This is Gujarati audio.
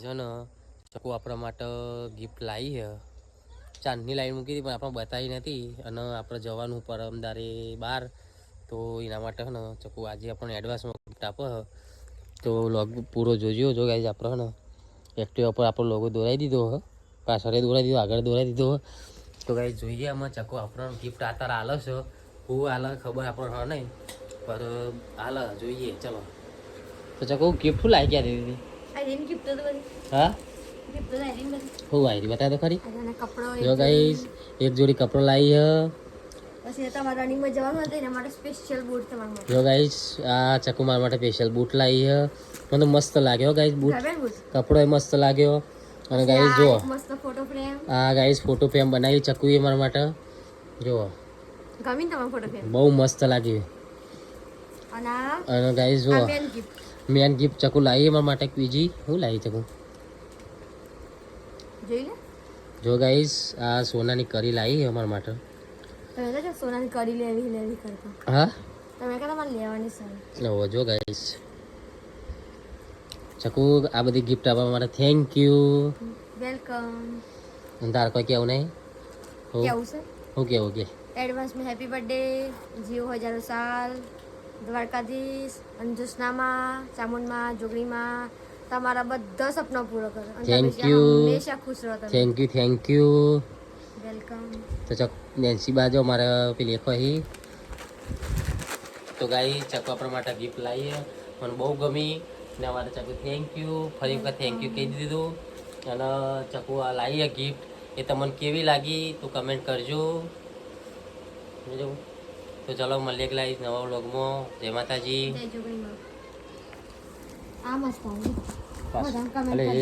જો ને ચકુ આપણા માટે ગિફ્ટ લાવી છે. ચાંદની લાઈન મૂકી હતી પણ આપણે બતાવી નથી અને આપણે જવાનું પરમદારે બહાર તો એના માટે ને ચકુ આજે આપણને એડવાન્સમાં ગિફ્ટ આપે તો લોગ પૂરો જોજો જો ગાઈઝ આપણે ને એક્ટિવા પર આપણો લોગો દોરાવી દીધો હ પાછળ દોરાવી દીધો આગળ દોરાવી દીધો તો ગાઈઝ જોઈએ આમાં ચકુ આપણને ગિફ્ટ આતાર આલે છે હું આલે ખબર આપણને નહીં પર આલે જોઈએ ચલો તો ચકુ ગિફ્ટ શું લાવી ગયા દીધી હા હું આવી બતા તો ખરી જો ગાઈસ એક જોડી કપડો લાવી હ પછી તમારા રનિંગમાં જવાનું હતું એના માટે સ્પેશિયલ બૂટ તમારા માટે જો ગાઈસ આ ચકુ મારા માટે સ્પેશિયલ બૂટ લાવી હ મને મસ્ત લાગ્યો ગાઈસ બૂટ કપડો એ મસ્ત લાગ્યો અને ગાઈસ જો મસ્ત ફોટો ફ્રેમ આ ગાઈસ ફોટો ફ્રેમ બનાવી ચકુએ મારા માટે જો ગમી તમારો ફોટો ફ્રેમ બહુ મસ્ત લાગ્યું અને ગાઈસ જો મેન ગિફ્ટ ચકુ લાવી મારા માટે બીજી હું લાવી ચકુ જોઈ લે જો ગાઈસ આ સોનાની કરી લાવી અમારા માટે તમે તો સોનાની કરી લેવી કરતા હા તમે કે તમારે લેવાની છે ઓ જો ગાઈસ ચકુ આ બધી ગિફ્ટ આપવા માટે થેન્ક યુ વેલકમ તાર કોઈ કેવું નહીં કેવું છે હું કેવું કે એડવાન્સ में हैप्पी बर्थडे જીઓ હજારો સાલ દ્વારકાધીશ અંજુસનામાં ચામુંડમાં જોગણીમાં તમારા બધા સપના પૂરા કરો થેન્ક યુ હંમેશા ખુશ રહો તમે થેન્ક યુ વેલકમ તો ચક નેન્સી બાજો મારા પેલી લેખો હી તો ગાઈ ચકુ આપણા માટે ગિફ્ટ લાવીએ મને બહુ ગમી ને અમારે ચકુ થેન્ક યુ ફરી વખત થેન્ક યુ કહી દીધું અને ચકુ આ લાવીએ ગિફ્ટ એ તમને કેવી લાગી તો કમેન્ટ કરજો તો ચલો મળીએ એક લાવીશ નવા વ્લોગમાં જય માતાજી આ મસ્ત આવી